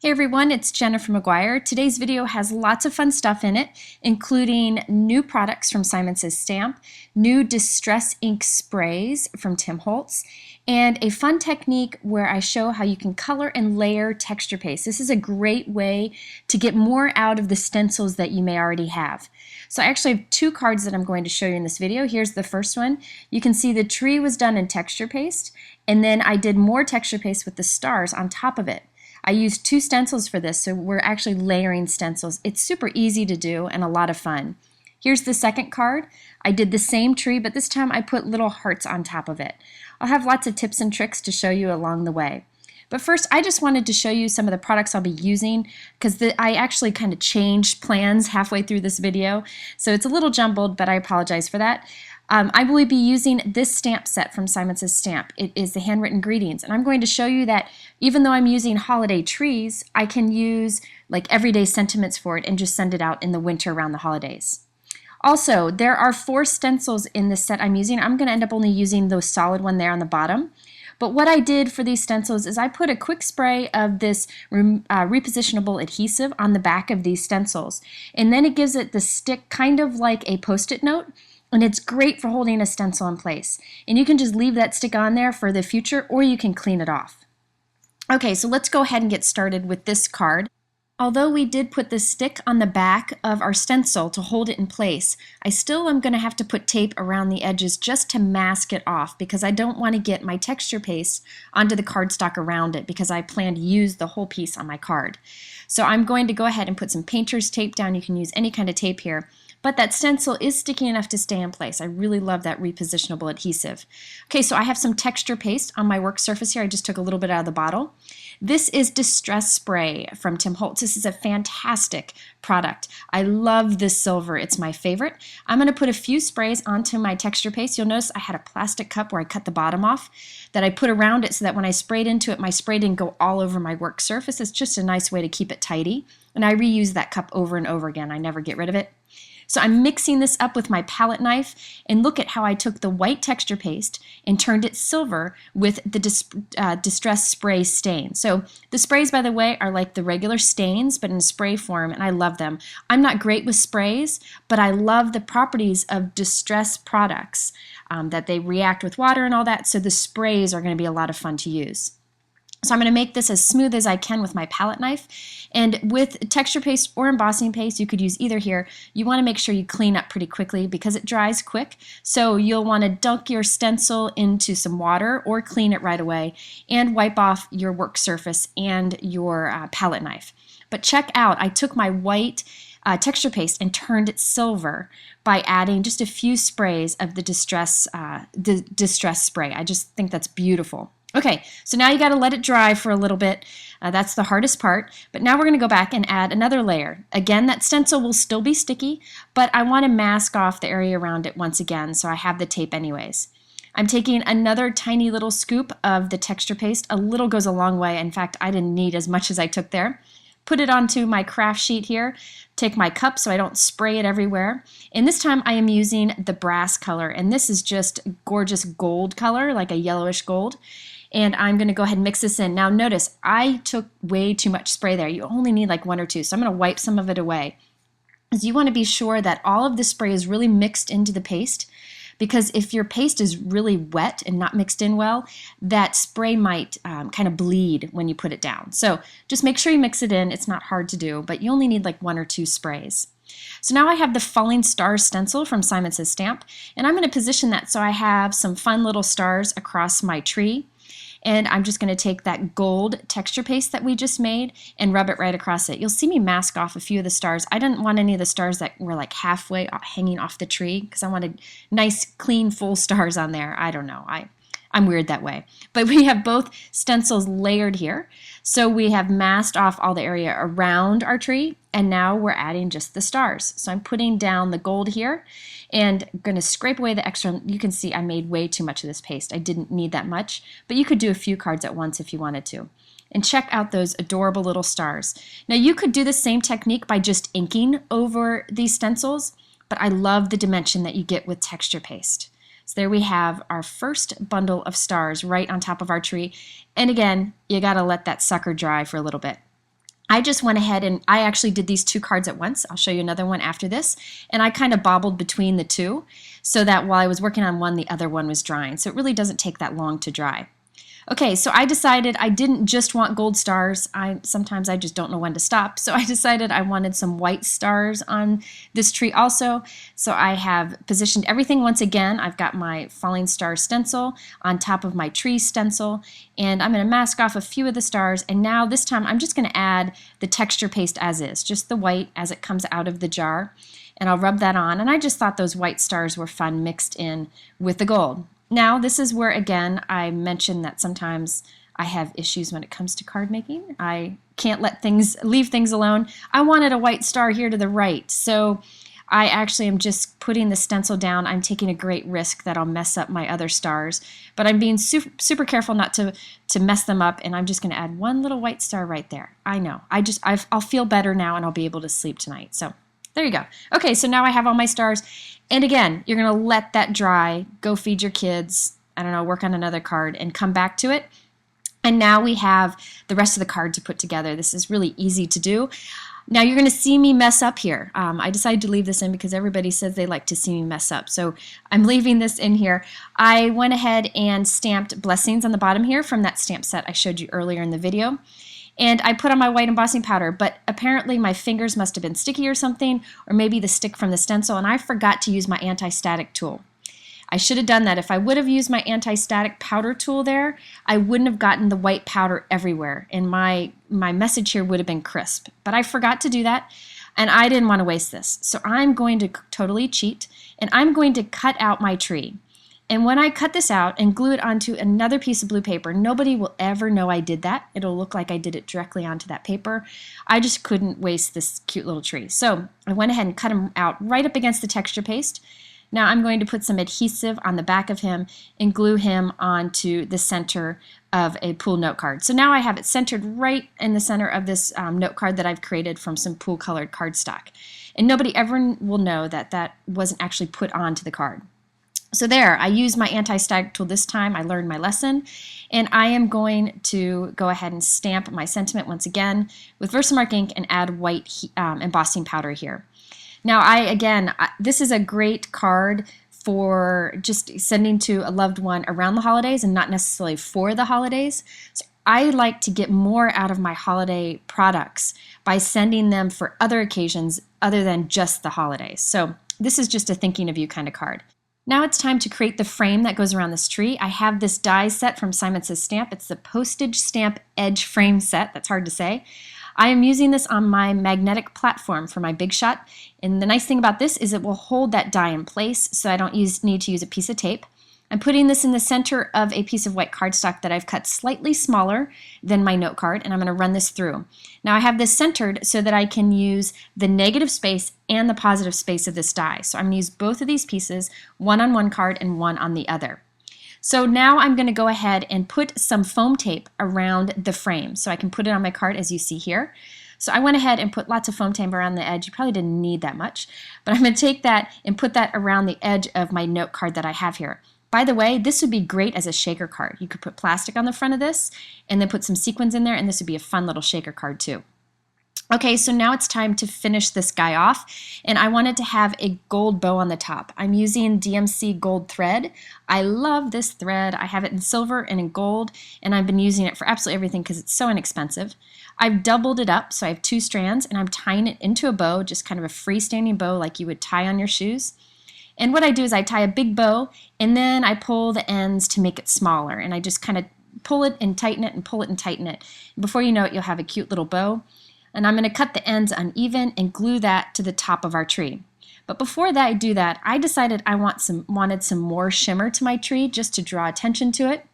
Hey everyone, it's Jennifer McGuire. Today's video has lots of fun stuff in it, including new products from Simon Says Stamp, new Distress ink sprays from Tim Holtz, and a fun technique where I show how you can color and layer texture paste. This is a great way to get more out of the stencils that you may already have. So I actually have two cards that I'm going to show you in this video. Here's the first one. You can see the tree was done in texture paste, and then I did more texture paste with the stars on top of it. I used two stencils for this, so we're actually layering stencils. It's super easy to do and a lot of fun. Here's the second card. I did the same tree, but this time I put little hearts on top of it. I'll have lots of tips and tricks to show you along the way. But first, I just wanted to show you some of the products I'll be using because I actually kind of changed plans halfway through this video, so it's a little jumbled, but I apologize for that. I will be using this stamp set from Simon Says Stamp. It is the handwritten greetings, and I'm going to show you that even though I'm using holiday trees, I can use like everyday sentiments for it and just send it out in the winter around the holidays. Also, there are 4 stencils in this set I'm using. I'm going to end up only using the solid one there on the bottom. But what I did for these stencils is I put a quick spray of this repositionable adhesive on the back of these stencils, and then it gives it the stick kind of like a post-it note. And it's great for holding a stencil in place. And you can just leave that stick on there for the future, or you can clean it off. Okay, so let's go ahead and get started with this card. Although we did put the stick on the back of our stencil to hold it in place, I still am going to have to put tape around the edges just to mask it off because I don't want to get my texture paste onto the cardstock around it because I plan to use the whole piece on my card. So I'm going to go ahead and put some painter's tape down. You can use any kind of tape here. But that stencil is sticky enough to stay in place. I really love that repositionable adhesive. Okay, so I have some texture paste on my work surface here. I just took a little bit out of the bottle. This is Distress Spray from Tim Holtz. This is a fantastic product. I love this silver. It's my favorite. I'm going to put a few sprays onto my texture paste. You'll notice I had a plastic cup where I cut the bottom off that I put around it so that when I sprayed into it, my spray didn't go all over my work surface. It's just a nice way to keep it tidy. And I reuse that cup over and over again. I never get rid of it. So I'm mixing this up with my palette knife, and look at how I took the white texture paste and turned it silver with the Distress Spray stain. So the sprays, by the way, are like the regular stains, but in spray form, and I love them. I'm not great with sprays, but I love the properties of Distress products, that they react with water and all that, so the sprays are going to be a lot of fun to use. So I'm going to make this as smooth as I can with my palette knife. And with texture paste or embossing paste, you could use either here. You want to make sure you clean up pretty quickly because it dries quick. So you'll want to dunk your stencil into some water or clean it right away and wipe off your work surface and your palette knife. But check out, I took my white texture paste and turned it silver by adding just a few sprays of the Distress Spray. I just think that's beautiful. Okay, so now you got to let it dry for a little bit. That's the hardest part. But now we're going to go back and add another layer. Again, that stencil will still be sticky, but I want to mask off the area around it once again, so I have the tape anyways. I'm taking another tiny little scoop of the texture paste. A little goes a long way. In fact, I didn't need as much as I took there. Put it onto my craft sheet here. Take my cup so I don't spray it everywhere. And this time I am using the brass color, and this is just gorgeous gold color, like a yellowish gold. And I'm going to go ahead and mix this in. Now notice, I took way too much spray there. You only need like 1 or 2, so I'm going to wipe some of it away. Because you want to be sure that all of the spray is really mixed into the paste, because if your paste is really wet and not mixed in well, that spray might kind of bleed when you put it down. So just make sure you mix it in. It's not hard to do, but you only need like 1 or 2 sprays. So now I have the Falling Stars stencil from Simon Says Stamp, and I'm going to position that so I have some fun little stars across my tree. And I'm just going to take that gold texture paste that we just made and rub it right across it. You'll see me mask off a few of the stars. I didn't want any of the stars that were like halfway hanging off the tree because I wanted nice, clean, full stars on there. I don't know. I'm weird that way. But we have both stencils layered here. So we have masked off all the area around our tree, and now we're adding just the stars. So I'm putting down the gold here and I'm going to scrape away the extra. You can see I made way too much of this paste. I didn't need that much, but you could do a few cards at once if you wanted to. And check out those adorable little stars. Now you could do the same technique by just inking over these stencils, but I love the dimension that you get with texture paste. So there we have our first bundle of stars right on top of our tree. And again, you gotta let that sucker dry for a little bit. I just went ahead and I actually did these 2 cards at once. I'll show you another one after this. And I kind of bobbled between the 2 so that while I was working on one, the other one was drying. So it really doesn't take that long to dry. Okay, so I decided I didn't just want gold stars. Sometimes I just don't know when to stop. So I decided I wanted some white stars on this tree also. So I have positioned everything once again. I've got my falling star stencil on top of my tree stencil, and I'm going to mask off a few of the stars. And now this time I'm just going to add the texture paste as is, just the white as it comes out of the jar. And I'll rub that on. And I just thought those white stars were fun mixed in with the gold. Now, this is where, again, I mentioned that sometimes I have issues when it comes to card making. I can't leave things alone. I wanted a white star here to the right, so I actually am just putting the stencil down. I'm taking a great risk that I'll mess up my other stars, but I'm being super careful not to mess them up, and I'm just going to add one little white star right there. I know. I'll feel better now, and I'll be able to sleep tonight. So there you go. Okay, so now I have all my stars. And again, you're going to let that dry, go feed your kids, I don't know, work on another card, and come back to it. And now we have the rest of the card to put together. This is really easy to do. Now you're going to see me mess up here. I decided to leave this in because everybody says they like to see me mess up. So I'm leaving this in here. I went ahead and stamped blessings on the bottom here from that stamp set I showed you earlier in the video. And I put on my white embossing powder, but apparently my fingers must have been sticky or something, or maybe the stick from the stencil, and I forgot to use my anti-static tool. I should have done that. If I would have used my anti-static powder tool there, I wouldn't have gotten the white powder everywhere, and my message here would have been crisp. But I forgot to do that, and I didn't want to waste this. So I'm going to totally cheat, and I'm going to cut out my tree. And when I cut this out and glue it onto another piece of blue paper, nobody will ever know I did that. It'll look like I did it directly onto that paper. I just couldn't waste this cute little tree. So I went ahead and cut him out right up against the texture paste. Now I'm going to put some adhesive on the back of him and glue him onto the center of a pool note card. So now I have it centered right in the center of this note card that I've created from some pool colored cardstock. And nobody ever will know that that wasn't actually put onto the card. So there, I used my anti-static tool this time. I learned my lesson, and I am going to go ahead and stamp my sentiment once again with Versamark ink and add white embossing powder here. Now, this is a great card for just sending to a loved one around the holidays and not necessarily for the holidays. So I like to get more out of my holiday products by sending them for other occasions other than just the holidays. So this is just a thinking of you kind of card. Now it's time to create the frame that goes around this tree. I have this die set from Simon Says Stamp. It's the postage stamp edge frame set. That's hard to say. I am using this on my magnetic platform for my Big Shot. And the nice thing about this is it will hold that die in place, so I don't need to use a piece of tape. I'm putting this in the center of a piece of white cardstock that I've cut slightly smaller than my note card, and I'm going to run this through. Now I have this centered so that I can use the negative space and the positive space of this die. So I'm going to use both of these pieces, one on one card and one on the other. So now I'm going to go ahead and put some foam tape around the frame so I can put it on my card as you see here. So I went ahead and put lots of foam tape around the edge. You probably didn't need that much, but I'm going to take that and put that around the edge of my note card that I have here. By the way, this would be great as a shaker card. You could put plastic on the front of this and then put some sequins in there, and this would be a fun little shaker card too. Okay, so now it's time to finish this guy off, and I wanted to have a gold bow on the top. I'm using DMC gold thread. I love this thread. I have it in silver and in gold, and I've been using it for absolutely everything because it's so inexpensive. I've doubled it up, so I have 2 strands, and I'm tying it into a bow, just kind of a freestanding bow like you would tie on your shoes. And what I do is I tie a big bow, and then I pull the ends to make it smaller, and I just kind of pull it and tighten it and pull it and tighten it. Before you know it, you'll have a cute little bow. And I'm going to cut the ends uneven and glue that to the top of our tree. But before that, I do that, I decided I wanted some more shimmer to my tree just to draw attention to it.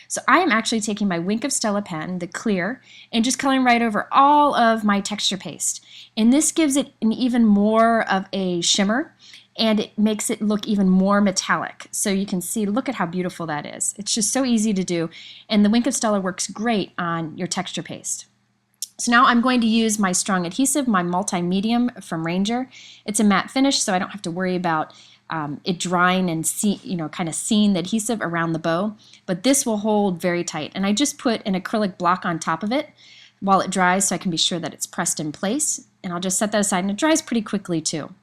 So I am actually taking my Wink of Stella pen, the clear, and just coloring right over all of my texture paste. And this gives it an even more of a shimmer, and it makes it look even more metallic. So you can see, look at how beautiful that is. It's just so easy to do, and the Wink of Stella works great on your texture paste. So now I'm going to use my strong adhesive, my multi-medium from Ranger. It's a matte finish, so I don't have to worry about it drying and kind of seeing the adhesive around the bow. But this will hold very tight. And I just put an acrylic block on top of it. while it dries so I can be sure that it's pressed in place. And I'll just set that aside, and it dries pretty quickly too.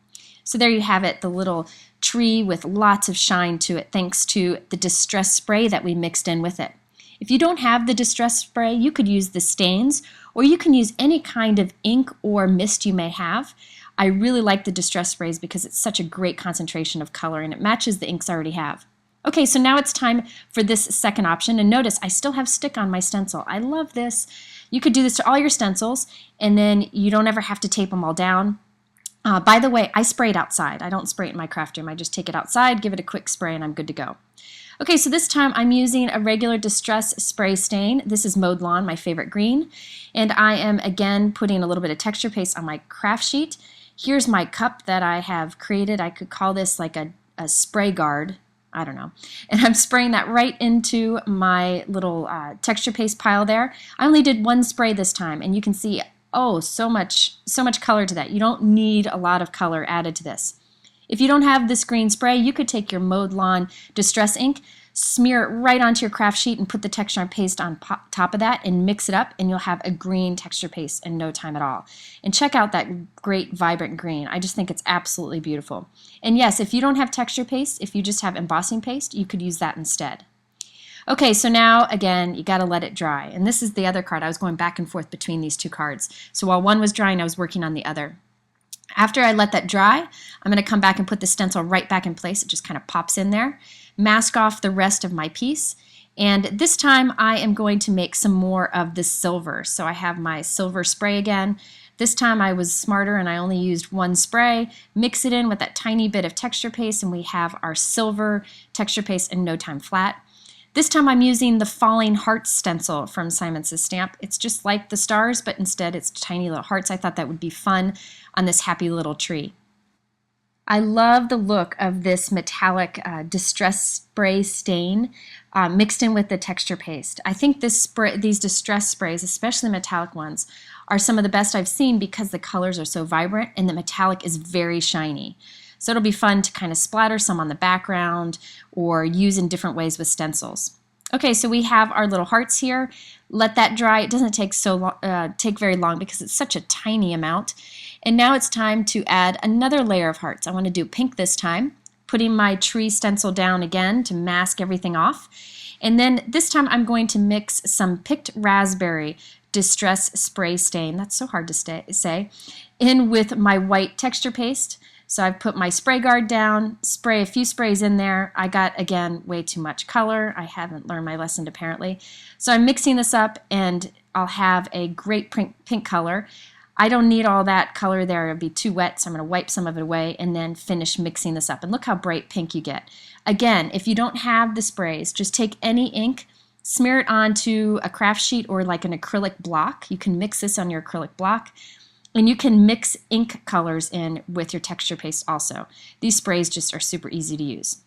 So there you have it, the little tree with lots of shine to it thanks to the distress spray that we mixed in with it. If you don't have the distress spray, you could use the stains, or you can use any kind of ink or mist you may have. I really like the distress sprays because it's such a great concentration of color and it matches the inks I already have. Okay, so now it's time for this second option, and notice I still have stick on my stencil. I love this. You could do this to all your stencils, and then you don't ever have to tape them all down. By the way, I spray it outside. I don't spray it in my craft room. I just take it outside, give it a quick spray, and I'm good to go. Okay, so this time I'm using a regular distress spray stain. This is Mowed Lawn, my favorite green. And I am again putting a little bit of texture paste on my craft sheet. Here's my cup that I have created. I could call this like a spray guard. I don't know. And I'm spraying that right into my little texture paste pile there. I only did one spray this time, and you can see, oh, so much color to that. You don't need a lot of color added to this. If you don't have this green spray, you could take your Mowed Lawn Distress ink, smear it right onto your craft sheet, and put the texture paste on top of that and mix it up, and you'll have a green texture paste in no time at all. And check out that great vibrant green. I just think it's absolutely beautiful. And yes, if you don't have texture paste, if you just have embossing paste, you could use that instead. Okay, so now again, you got to let it dry. And this is the other card. I was going back and forth between these two cards. So while one was drying, I was working on the other. After I let that dry, I'm going to come back and put the stencil right back in place. It just kind of pops in there. Mask off the rest of my piece. And this time I am going to make some more of the silver. So I have my silver spray again. This time I was smarter and I only used one spray. Mix it in with that tiny bit of texture paste, and we have our silver texture paste in no time flat. This time I'm using the Falling Hearts stencil from Simon Says Stamp. It's just like the stars, but instead it's tiny little hearts. I thought that would be fun on this happy little tree. I love the look of this metallic distress spray stain mixed in with the texture paste. I think these distress sprays, especially the metallic ones, are some of the best I've seen because the colors are so vibrant and the metallic is very shiny. So it'll be fun to kind of splatter some on the background or use in different ways with stencils. Okay, so we have our little hearts here. Let that dry. It doesn't take very long because it's such a tiny amount. And now it's time to add another layer of hearts. I want to do pink this time, putting my tree stencil down again to mask everything off. And then this time I'm going to mix some picked raspberry distress spray stain, that's so hard to say, in with my white texture paste. So I've put my spray guard down, spray a few sprays in there. I got, again, way too much color. I haven't learned my lesson apparently. So I'm mixing this up and I'll have a great pink color. I don't need all that color there. It'll be too wet, so I'm going to wipe some of it away and then finish mixing this up. And look how bright pink you get. Again, if you don't have the sprays, just take any ink, smear it onto a craft sheet or like an acrylic block. You can mix this on your acrylic block. And you can mix ink colors in with your texture paste also. These sprays just are super easy to use.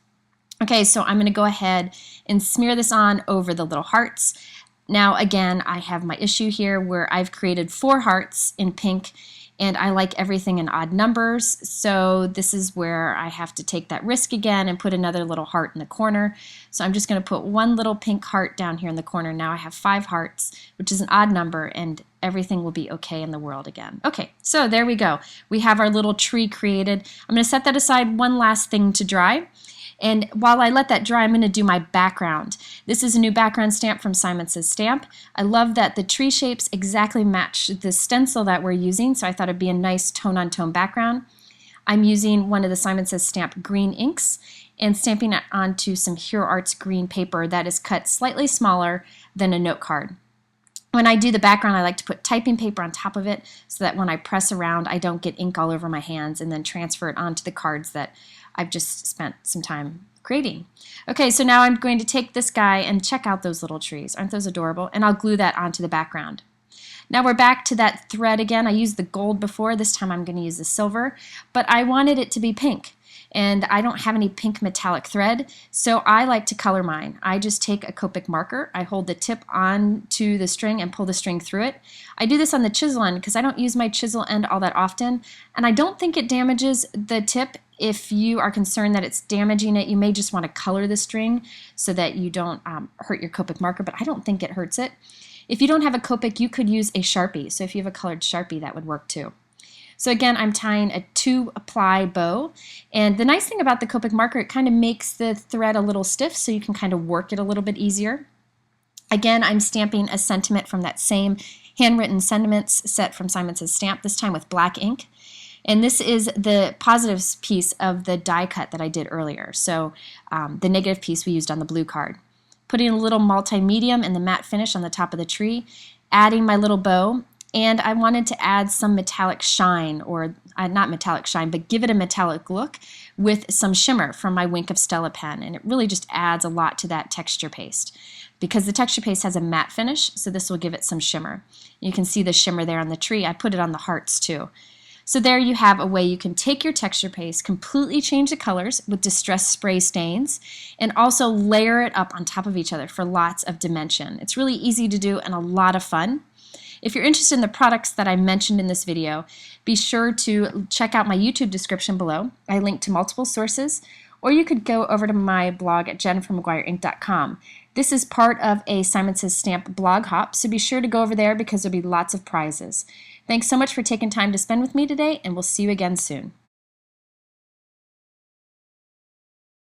Okay, so I'm going to go ahead and smear this on over the little hearts. Now again, I have my issue here where I've created 4 hearts in pink, and I like everything in odd numbers, so this is where I have to take that risk again and put another little heart in the corner. So I'm just going to put one little pink heart down here in the corner. Now I have 5 hearts, which is an odd number, and everything will be okay in the world again. Okay, so there we go. We have our little tree created. I'm going to set that aside one last thing to dry. And while I let that dry, I'm going to do my background. This is a new background stamp from Simon Says Stamp. I love that the tree shapes exactly match the stencil that we're using, so I thought it'd be a nice tone-on-tone background. I'm using one of the Simon Says Stamp green inks and stamping it onto some Hero Arts green paper that is cut slightly smaller than a note card. When I do the background, I like to put typing paper on top of it so that when I press around, I don't get ink all over my hands, and then transfer it onto the cards that I've just spent some time creating. Okay, so now I'm going to take this guy and check out those little trees. Aren't those adorable? And I'll glue that onto the background. Now we're back to that thread again. I used the gold before. This time I'm going to use the silver, but I wanted it to be pink. And I don't have any pink metallic thread, so I like to color mine. I just take a Copic marker, I hold the tip onto the string and pull the string through it. I do this on the chisel end because I don't use my chisel end all that often, and I don't think it damages the tip. If you are concerned that it's damaging it, you may just want to color the string so that you don't hurt your Copic marker, but I don't think it hurts it. If you don't have a Copic, you could use a Sharpie. So if you have a colored Sharpie, that would work too. So again, I'm tying a 2-ply bow, and the nice thing about the Copic marker, it kind of makes the thread a little stiff so you can kind of work it a little bit easier. Again, I'm stamping a sentiment from that same handwritten sentiments set from Simon Says Stamp, this time with black ink. And this is the positives piece of the die cut that I did earlier. So the negative piece we used on the blue card. Putting a little multi-medium and the matte finish on the top of the tree, adding my little bow, and I wanted to add some metallic shine, or not metallic shine, but give it a metallic look with some shimmer from my Wink of Stella pen, and it really just adds a lot to that texture paste. Because the texture paste has a matte finish, so this will give it some shimmer. You can see the shimmer there on the tree. I put it on the hearts too. So there you have a way you can take your texture paste, completely change the colors with distress spray stains, and also layer it up on top of each other for lots of dimension. It's really easy to do and a lot of fun. If you're interested in the products that I mentioned in this video, be sure to check out my YouTube description below. I link to multiple sources, or you could go over to my blog at jennifermcguireinc.com. This is part of a Simon Says Stamp blog hop, so be sure to go over there because there'll be lots of prizes. Thanks so much for taking time to spend with me today, and we'll see you again soon.